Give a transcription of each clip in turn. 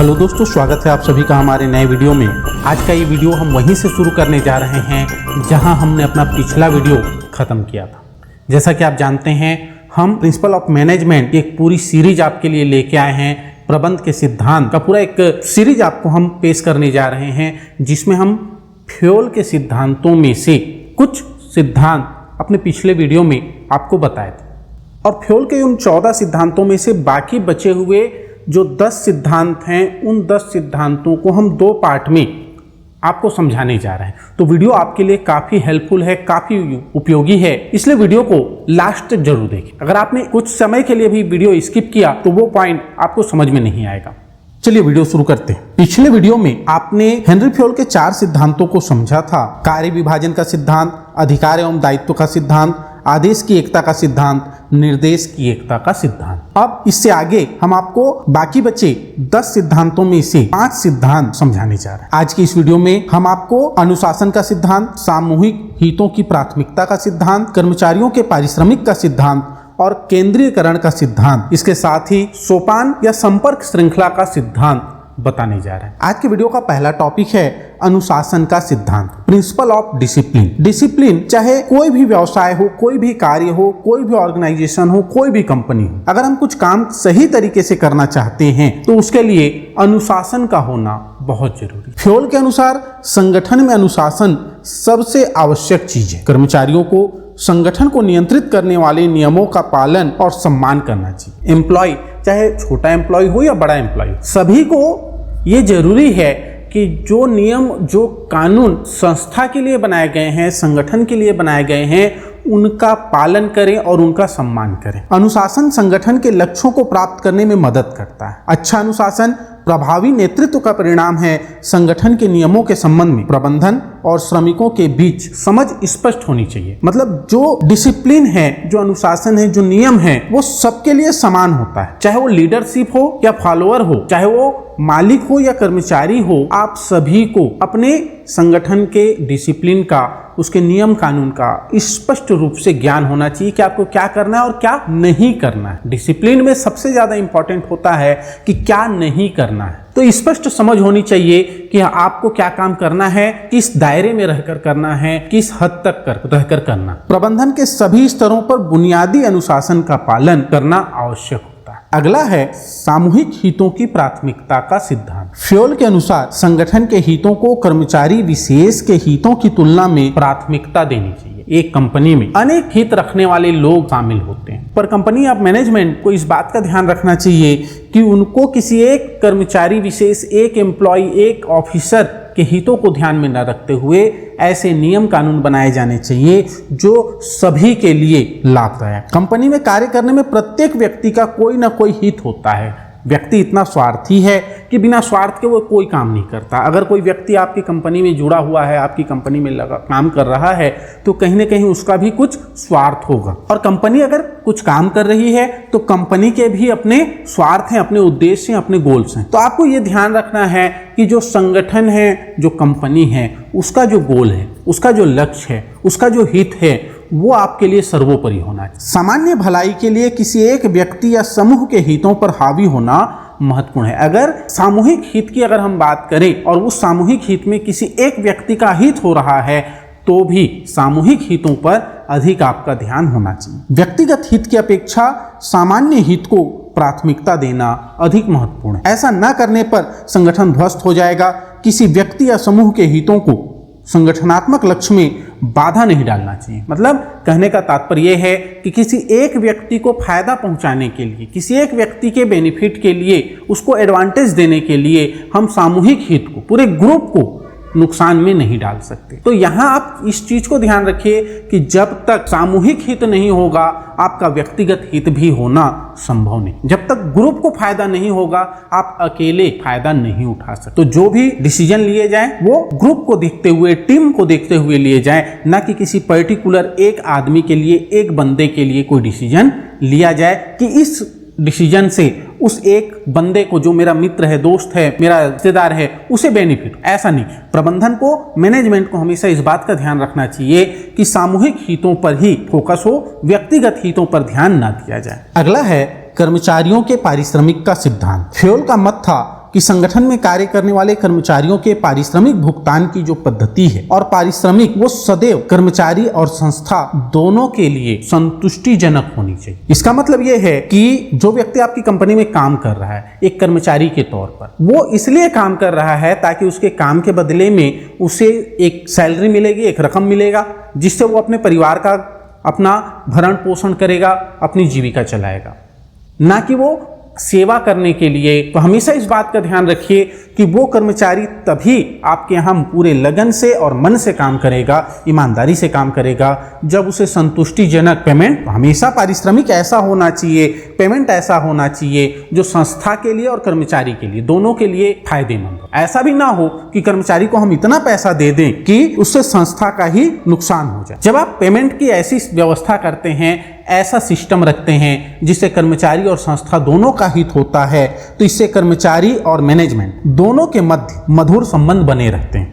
Hello दोस्तों, स्वागत है आप सभी का हमारे नए वीडियो में। आज का ये वीडियो हम वहीं से शुरू करने जा रहे हैं जहां हमने अपना पिछला वीडियो ख़त्म किया था। जैसा कि आप जानते हैं, हम प्रिंसिपल ऑफ मैनेजमेंट की एक पूरी सीरीज आपके लिए लेके आए हैं। प्रबंध के सिद्धांत का पूरा एक सीरीज आपको हम पेश करने जा रहे हैं, जिसमें हम फ्योल के सिद्धांतों में से कुछ सिद्धांत अपने पिछले वीडियो में आपको बताए थे, और फ्योल के उन 14 सिद्धांतों में से बाकी बचे हुए जो 10 सिद्धांत हैं, उन 10 सिद्धांतों को हम 2 पार्ट में आपको समझाने जा रहे हैं। तो वीडियो आपके लिए काफ़ी हेल्पफुल है, काफ़ी उपयोगी है, इसलिए वीडियो को लास्ट तक जरूर देखें। अगर आपने कुछ समय के लिए भी वीडियो स्किप किया तो वो पॉइंट आपको समझ में नहीं आएगा। चलिए वीडियो शुरू करते हैं। पिछले वीडियो में आपने हेनरी फ्योल के 4 सिद्धांतों को समझा था। कार्य विभाजन का सिद्धांत, अधिकार एवं दायित्व का सिद्धांत, आदेश की एकता का सिद्धांत, निर्देश की एकता का सिद्धांत। अब इससे आगे हम आपको बाकी बचे 10 सिद्धांतों में से 5 सिद्धांत समझाने जा रहे हैं। आज की इस वीडियो में हम आपको अनुशासन का सिद्धांत, सामूहिक हितों की प्राथमिकता का सिद्धांत, कर्मचारियों के पारिश्रमिक का सिद्धांत और केंद्रीयकरण का सिद्धांत, इसके साथ ही सोपान या संपर्क श्रृंखला का सिद्धांत बताने जा रहे हैं। आज के वीडियो का पहला टॉपिक है अनुशासन का सिद्धांत, प्रिंसिपल ऑफ डिसिप्लिन। डिसिप्लिन चाहे कोई भी व्यवसाय हो, कोई भी कार्य हो, कोई भी ऑर्गेनाइजेशन हो, कोई भी कंपनी हो, अगर हम कुछ काम सही तरीके से करना चाहते हैं तो उसके लिए अनुशासन का होना बहुत जरूरी है। फ्योल के अनुसार संगठन में अनुशासन सबसे आवश्यक चीज है। कर्मचारियों को संगठन को नियंत्रित करने वाले नियमों का पालन और सम्मान करना चाहिए। एम्प्लॉय, चाहे छोटा एम्प्लॉय हो या बड़ा एम्प्लॉय हो, सभी को ये जरूरी है कि जो नियम, जो कानून संस्था के लिए बनाए गए हैं, संगठन के लिए बनाए गए हैं, उनका पालन करें और उनका सम्मान करें। अनुशासन संगठन के लक्ष्यों को प्राप्त करने में मदद करता है। अच्छा अनुशासन प्रभावी नेतृत्व का परिणाम है। संगठन के नियमों के संबंध में प्रबंधन और श्रमिकों के बीच समझ स्पष्ट होनी चाहिए। मतलब जो डिसिप्लिन है, जो अनुशासन है, जो नियम है, वो सबके लिए समान होता है। चाहे वो लीडरशिप हो या फॉलोअर हो, चाहे वो मालिक हो या कर्मचारी हो, आप सभी को अपने संगठन के डिसिप्लिन का, उसके नियम कानून का स्पष्ट रूप से ज्ञान होना चाहिए कि आपको क्या करना है और क्या नहीं करना है। डिसिप्लिन में सबसे ज्यादा इंपॉर्टेंट होता है कि क्या नहीं करना है। तो स्पष्ट समझ होनी चाहिए कि आपको क्या काम करना है, किस दायरे में रहकर करना है, किस हद तक रहकर करना। प्रबंधन के सभी स्तरों पर बुनियादी अनुशासन का पालन करना आवश्यक होता है। अगला है सामूहिक हितों की प्राथमिकता का सिद्धांत। फ्योल के अनुसार संगठन के हितों को कर्मचारी विशेष के हितों की तुलना में प्राथमिकता देनी चाहिए। एक कंपनी में अनेक हित रखने वाले लोग शामिल होते हैं, पर कंपनी ऑफ मैनेजमेंट को इस बात का ध्यान रखना चाहिए कि उनको किसी एक कर्मचारी विशेष, एक एम्प्लॉय, एक ऑफिसर के हितों को ध्यान में न रखते हुए ऐसे नियम कानून बनाए जाने चाहिए जो सभी के लिए लाभदायक। कंपनी में कार्य करने में प्रत्येक व्यक्ति का कोई ना कोई हित होता है। व्यक्ति इतना स्वार्थी है कि बिना स्वार्थ के वो कोई काम नहीं करता। अगर कोई व्यक्ति आपकी कंपनी में जुड़ा हुआ है, आपकी कंपनी में काम कर रहा है, तो कहीं ना कहीं उसका भी कुछ स्वार्थ होगा। और कंपनी अगर कुछ काम कर रही है तो कंपनी के भी अपने स्वार्थ हैं, अपने उद्देश्य हैं, अपने गोल्स हैं। तो आपको ये ध्यान रखना है कि जो संगठन है, जो कंपनी है, उसका जो गोल है, उसका जो लक्ष्य है, उसका जो हित है, वो आपके लिए सर्वोपरि होना चाहिए। सामान्य भलाई के लिए किसी एक व्यक्ति या समूह के हितों पर हावी होना महत्वपूर्ण है। अगर सामूहिक हित की अगर हम बात करें और उस सामूहिक हित में किसी एक व्यक्ति का हित हो रहा है, तो भी सामूहिक हितों पर अधिक आपका ध्यान होना चाहिए। व्यक्तिगत हित की अपेक्षा सामान्य हित को प्राथमिकता देना अधिक महत्वपूर्ण है। ऐसा न करने पर संगठन ध्वस्त हो जाएगा। किसी व्यक्ति या समूह के हितों को संगठनात्मक लक्ष्य में बाधा नहीं डालना चाहिए। मतलब कहने का तात्पर्य यह है कि किसी एक व्यक्ति को फायदा पहुंचाने के लिए, किसी एक व्यक्ति के बेनिफिट के लिए, उसको एडवांटेज देने के लिए हम सामूहिक हित को, पूरे ग्रुप को नुकसान में नहीं डाल सकते। तो यहाँ आप इस चीज को ध्यान रखिए कि जब तक सामूहिक हित नहीं होगा, आपका व्यक्तिगत हित भी होना संभव नहीं। जब तक ग्रुप को फायदा नहीं होगा, आप अकेले फायदा नहीं उठा सकते। तो जो भी डिसीजन लिए जाएं, वो ग्रुप को देखते हुए, टीम को देखते हुए लिए जाएं, ना कि किसी पर्टिकुलर एक आदमी के लिए, एक बंदे के लिए कोई डिसीजन लिया जाए कि इस डिसीजन से उस एक बंदे को, जो मेरा मित्र है, दोस्त है, मेरा रिश्तेदार है, उसे बेनिफिट। ऐसा नहीं। प्रबंधन को, मैनेजमेंट को हमेशा इस बात का ध्यान रखना चाहिए कि सामूहिक हितों पर ही फोकस हो, व्यक्तिगत हितों पर ध्यान ना दिया जाए। अगला है कर्मचारियों के पारिश्रमिक का सिद्धांत। फ्योल का मत था कि संगठन में कार्य करने वाले कर्मचारियों के पारिश्रमिक भुगतान की जो पद्धति है और पारिश्रमिक वो सदैव कर्मचारी और संस्था दोनों के लिए संतुष्टिजनक होनी चाहिए। इसका मतलब ये है कि जो व्यक्ति आपकी कंपनी में काम कर रहा है एक कर्मचारी के तौर पर, वो इसलिए काम कर रहा है ताकि उसके काम के बदले में उसे एक सैलरी मिलेगी, एक रकम मिलेगा जिससे वो अपने परिवार का अपना भरण पोषण करेगा, अपनी जीविका चलाएगा, ना कि वो सेवा करने के लिए। तो हमेशा इस बात का ध्यान रखिए कि वो कर्मचारी तभी आपके यहाँ पूरे लगन से और मन से काम करेगा, ईमानदारी से काम करेगा, जब उसे संतुष्टिजनक पेमेंट, हमेशा पारिश्रमिक ऐसा होना चाहिए, पेमेंट ऐसा होना चाहिए जो संस्था के लिए और कर्मचारी के लिए दोनों के लिए फायदेमंद हो। ऐसा भी ना हो कि कर्मचारी को हम इतना पैसा दे दें कि उससे संस्था का ही नुकसान हो जाए। जब आप पेमेंट की ऐसी व्यवस्था करते हैं, ऐसा सिस्टम रखते हैं जिससे कर्मचारी और संस्था दोनों का हित होता है, तो इससे कर्मचारी और मैनेजमेंट दोनों के मध्य मधुर संबंध बने रहते हैं।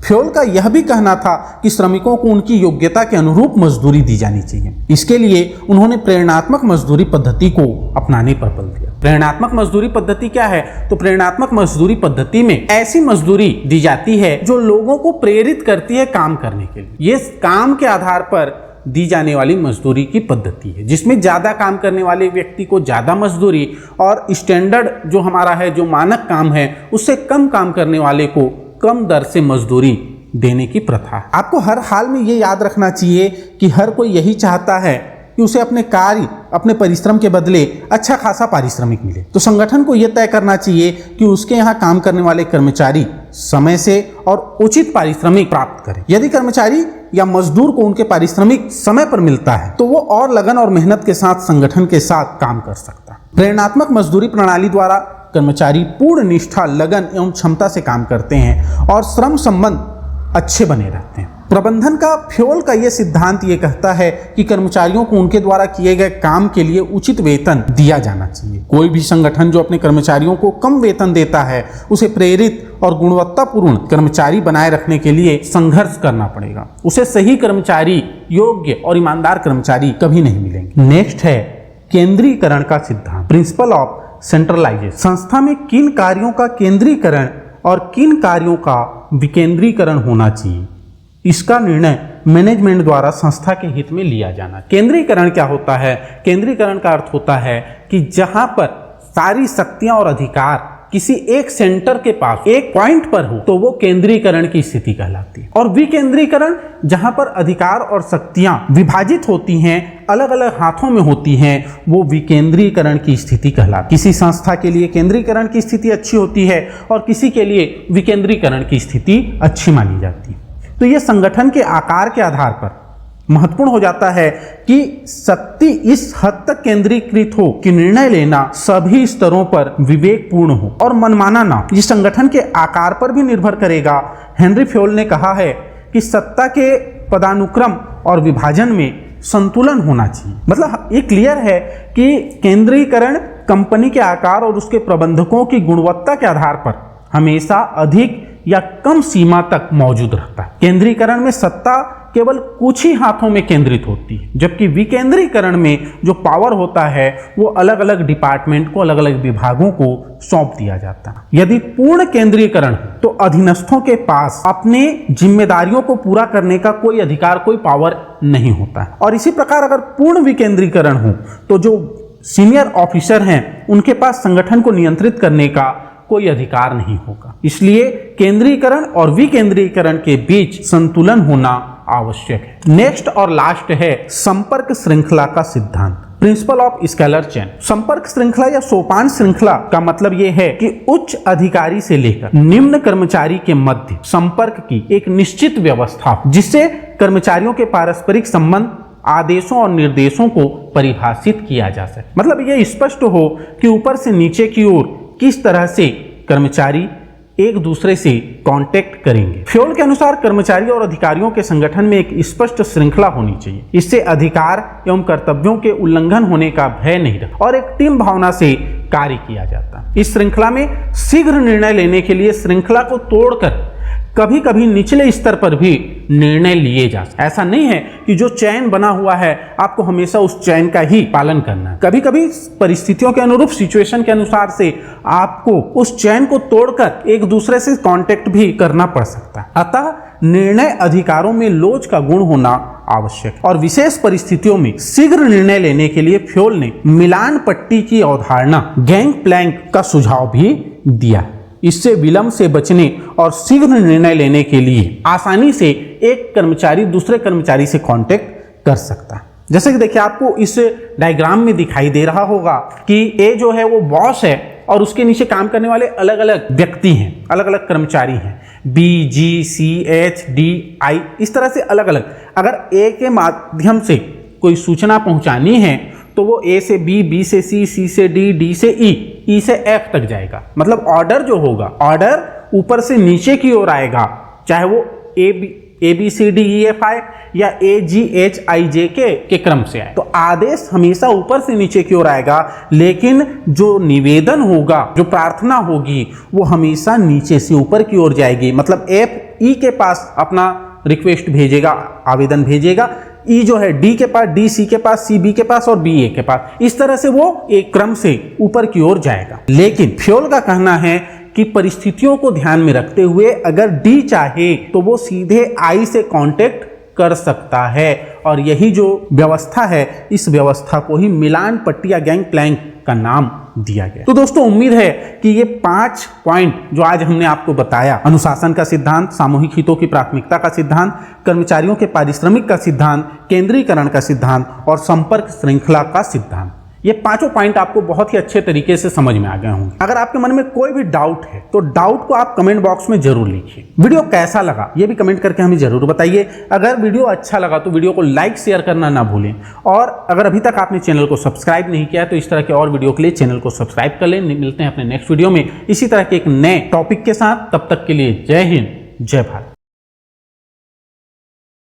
फ्योल का यह भी कहना था कि श्रमिकों को उनकी योग्यता के अनुरूप मजदूरी दी जानी चाहिए। इसके लिए उन्होंने प्रेरणात्मक मजदूरी पद्धति को अपनाने पर बल दिया। प्रेरणात्मक मजदूरी पद्धति क्या है? तो प्रेरणात्मक मजदूरी पद्धति में ऐसी मजदूरी दी जाती है जो लोगों को प्रेरित करती है काम करने के लिए। ये काम के आधार पर दी जाने वाली मजदूरी की पद्धति है, जिसमें ज़्यादा काम करने वाले व्यक्ति को ज़्यादा मजदूरी और स्टैंडर्ड जो हमारा है, जो मानक काम है, उससे कम काम करने वाले को कम दर से मजदूरी देने की प्रथा है। आपको हर हाल में ये याद रखना चाहिए कि हर कोई यही चाहता है कि उसे अपने कार्य, अपने परिश्रम के बदले अच्छा खासा पारिश्रमिक मिले। तो संगठन को यह तय करना चाहिए कि उसके यहाँ काम करने वाले कर्मचारी समय से और उचित पारिश्रमिक प्राप्त करें। यदि कर्मचारी या मजदूर को उनके पारिश्रमिक समय पर मिलता है तो वो और लगन और मेहनत के साथ संगठन के साथ काम कर सकता है। प्रेरणात्मक मजदूरी प्रणाली द्वारा कर्मचारी पूर्ण निष्ठा, लगन एवं क्षमता से काम करते हैं और श्रम संबंध अच्छे बने रहते हैं। प्रबंधन का फ्योल का यह सिद्धांत ये कहता है कि कर्मचारियों को उनके द्वारा किए गए काम के लिए उचित वेतन दिया जाना चाहिए। कोई भी संगठन जो अपने कर्मचारियों को कम वेतन देता है, उसे प्रेरित और गुणवत्तापूर्ण कर्मचारी बनाए रखने के लिए संघर्ष करना पड़ेगा। उसे सही कर्मचारी, योग्य और ईमानदार कर्मचारी कभी नहीं मिलेंगे। नेक्स्ट है केंद्रीकरण का सिद्धांत, प्रिंसिपल ऑफ सेंट्रलाइजेशन। संस्था में किन कार्यों का केंद्रीकरण और किन कार्यों का विकेंद्रीकरण होना चाहिए, इसका निर्णय मैनेजमेंट द्वारा संस्था के हित में लिया जाना। केंद्रीकरण क्या होता है? केंद्रीकरण का अर्थ होता है कि जहां पर सारी शक्तियां और अधिकार किसी एक सेंटर के पास, एक पॉइंट पर हो, तो वो केंद्रीकरण की स्थिति कहलाती है। और विकेंद्रीकरण जहां पर अधिकार और शक्तियां विभाजित होती हैं, अलग अलग हाथों में होती हैं, वो विकेंद्रीकरण की स्थिति कहलाती है। किसी संस्था के लिए केंद्रीकरण की स्थिति अच्छी होती है और किसी के लिए विकेंद्रीकरण की स्थिति अच्छी मानी जाती है। तो ये संगठन के आकार के आधार पर महत्वपूर्ण हो जाता है कि शक्ति इस हद तक केंद्रीकृत हो कि निर्णय लेना सभी स्तरों पर विवेकपूर्ण हो और मनमाना ना। ये संगठन के आकार पर भी निर्भर करेगा। हेनरी फ्योल ने कहा है कि सत्ता के पदानुक्रम और विभाजन में संतुलन होना चाहिए। मतलब ये क्लियर है कि केंद्रीकरण कंपनी के आकार और उसके प्रबंधकों की गुणवत्ता के आधार पर हमेशा अधिक या कम सीमा तक मौजूद रहता है। केंद्रीकरण में सत्ता केवल कुछ ही हाथों में केंद्रित होती है, जबकि विकेंद्रीकरण में जो पावर होता है वो अलग अलग डिपार्टमेंट को, अलग अलग विभागों को सौंप दिया जाता है। यदि पूर्ण केंद्रीकरण हो तो अधीनस्थों के पास अपने जिम्मेदारियों को पूरा करने का कोई अधिकार, कोई पावर नहीं होता है। और इसी प्रकार अगर पूर्ण विकेंद्रीकरण हो तो जो सीनियर ऑफिसर हैं उनके पास संगठन को नियंत्रित करने का कोई अधिकार नहीं होगा। इसलिए केंद्रीकरण और विकेंद्रीकरण के बीच संतुलन होना आवश्यक है। नेक्स्ट और लास्ट है संपर्क श्रृंखला का सिद्धांत, प्रिंसिपल ऑफ स्केलर चेन। संपर्क श्रृंखला या सोपान श्रृंखला का मतलब यह है कि उच्च अधिकारी से लेकर निम्न कर्मचारी के मध्य संपर्क की एक निश्चित व्यवस्था, जिससे कर्मचारियों के पारस्परिक संबंध, आदेशों और निर्देशों को परिभाषित किया जा सके। मतलब यह स्पष्ट हो कि ऊपर से नीचे की ओर किस तरह से कर्मचारी एक दूसरे से कांटेक्ट करेंगे। फ्योल के अनुसार कर्मचारी और अधिकारियों के संगठन में एक स्पष्ट श्रृंखला होनी चाहिए। इससे अधिकार एवं कर्तव्यों के उल्लंघन होने का भय नहीं रहता और एक टीम भावना से कार्य किया जाता है। इस श्रृंखला में शीघ्र निर्णय लेने के लिए श्रृंखला को तोड़कर कभी कभी निचले स्तर पर भी निर्णय लिए जा सकते। ऐसा नहीं है कि जो चयन बना हुआ है आपको हमेशा उस चयन का ही पालन करना है। कभी कभी परिस्थितियों के अनुरूप, सिचुएशन के अनुसार से आपको उस चयन को तोड़कर एक दूसरे से कांटेक्ट भी करना पड़ सकता है। अतः निर्णय अधिकारों में लोच का गुण होना आवश्यक है। और विशेष परिस्थितियों में शीघ्र निर्णय लेने के लिए फ्योल ने मिलान पट्टी की अवधारणा गैंग प्लैंक का सुझाव भी दिया। इससे विलंब से बचने और शीघ्र निर्णय लेने के लिए आसानी से एक कर्मचारी दूसरे कर्मचारी से कांटेक्ट कर सकता है। जैसे कि देखिए, आपको इस डायग्राम में दिखाई दे रहा होगा कि ए जो है वो बॉस है और उसके नीचे काम करने वाले अलग अलग व्यक्ति हैं, अलग अलग कर्मचारी हैं, बी, जी, सी, एच, डी, आई, इस तरह से अलग अलग। अगर ए के माध्यम से कोई सूचना पहुंचानी है तो वो ए से बी, बी से सी, सी से डी, डी से ई, ई से एफ तक जाएगा। मतलब ऑर्डर जो होगा, ऑर्डर ऊपर से नीचे की ओर आएगा, चाहे वो A B C D E F आए या ए जी एच आई जे के क्रम से आए। तो आदेश हमेशा ऊपर से नीचे की ओर आएगा, लेकिन जो निवेदन होगा, जो प्रार्थना होगी, वो हमेशा नीचे से ऊपर की ओर जाएगी। मतलब एफ ई के पास अपना रिक्वेस्ट भेजेगा, आवेदन भेजेगा, ई जो है डी के पास, डी सी के पास, सी बी के पास और बी ए के पास। इस तरह से वो एक क्रम से ऊपर की ओर जाएगा। लेकिन फ्योल का कहना है कि परिस्थितियों को ध्यान में रखते हुए अगर डी चाहे तो वो सीधे आई से कांटेक्ट कर सकता है। और यही जो व्यवस्था है, इस व्यवस्था को ही मिलान पट्टी या गैंग प्लैंक का नाम दिया गया। तो दोस्तों, उम्मीद है कि ये 5 पॉइंट जो आज हमने आपको बताया, अनुशासन का सिद्धांत, सामूहिक हितों की प्राथमिकता का सिद्धांत, कर्मचारियों के पारिश्रमिक का सिद्धांत, केंद्रीकरण का सिद्धांत और संपर्क श्रृंखला का सिद्धांत, ये 5 पॉइंट आपको बहुत ही अच्छे तरीके से समझ में आ गए होंगे। अगर आपके मन में कोई भी डाउट है तो डाउट को आप कमेंट बॉक्स में जरूर लिखिए। वीडियो कैसा लगा ये भी कमेंट करके हमें जरूर बताइए। अगर वीडियो अच्छा लगा तो वीडियो को लाइक शेयर करना ना भूलें। और अगर अभी तक आपने चैनल को सब्सक्राइब नहीं किया तो इस तरह के और वीडियो के लिए चैनल को सब्सक्राइब कर लें। मिलते हैं अपने नेक्स्ट वीडियो में इसी तरह के एक नए टॉपिक के साथ। तब तक के लिए जय हिंद, जय भारत।